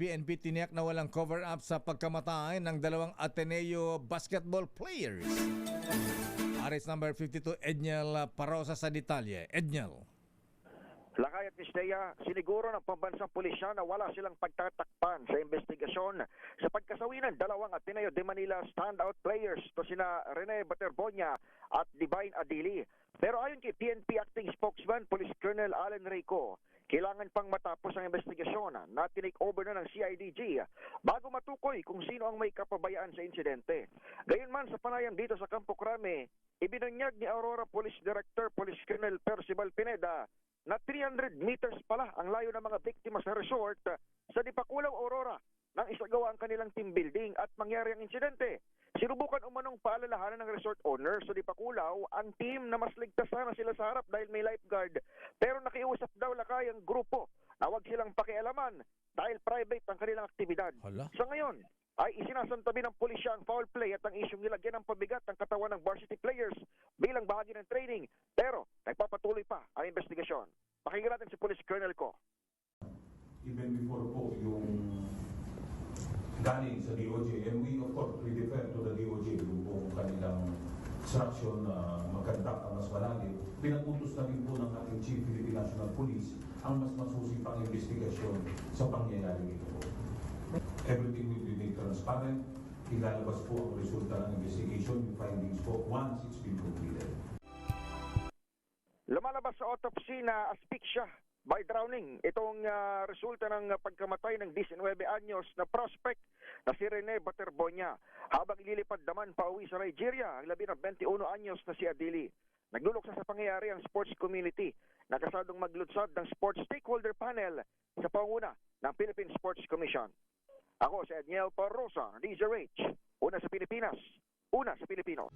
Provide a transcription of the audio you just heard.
PNP tiniyak na walang cover-up sa pagkamatay ng dalawang Ateneo basketball players. Arrest number 52, Edniel Parosa sa detalye. Edniel. Lakay at Mistea, siniguro ng pambansang pulisya na wala silang pagtatakpan sa investigasyon sa pagkasawi ng dalawang Ateneo de Manila standout players to sina Rene Baterbonia at Divine Adili. Pero ayon kay PNP Acting Spokesman Police Colonel Allen Rico, kailangan pang matapos ang investigasyon na tinake over na ng CIDG bago matukoy kung sino ang may kapabayaan sa insidente. Gayunman sa panayam dito sa Campo Crame, ibinunyag ni Aurora Police Director Police Colonel Percival Pineda na 300 meters pala ang layo ng mga biktima sa resort sa Dipakulaw, Aurora nang isagawa ang kanilang team building at mangyari ang insidente. Sinubukan umanong paalalahanan ng resort owner sa Dipakulaw ang team na mas ligtas sana sila sa harap dahil may lifeguard, pero nakiusap daw lakay ang grupo na huwag silang pakialaman dahil private ang kanilang aktibidad. Hala. Sa ngayon ay isinasantabi ng pulisya ang foul play at ang isyong nilagyan ng pabigat ang katawan ng varsity players bilang bahagi ng training, pero nagpapatuloy pa ang investigasyon. Pakinggan natin si Police Colonel ko. Even before po yung galing sa DOJ, and we of course we defer to the DOJ yung po kanilang instruction na mag-conduct ang mas malalim. Pinagutos na rin po ng ating Chief Philippine National Police ang mas masusipang investigasyon sa pangyayari nito po. Everything will be made transparent. Ilalabas po ang resulta ng investigation, yung findings po, once it's been completed. Lumalabas sa autopsy na asphyxia by drowning. Itong resulta ng pagkamatay ng 19 anyos na prospect na si Rene Baterbonia habang ililipad naman pauwi sa Nigeria ang labi ng 21 anyos na si Adili. Nagluluksa sa pangyayari ang sports community na kasadong maglunsad ng sports stakeholder panel sa panguna ng Philippine Sports Commission. Ako si Edniel Parosa, DZRH. Una sa Pilipinas, una sa Pilipino.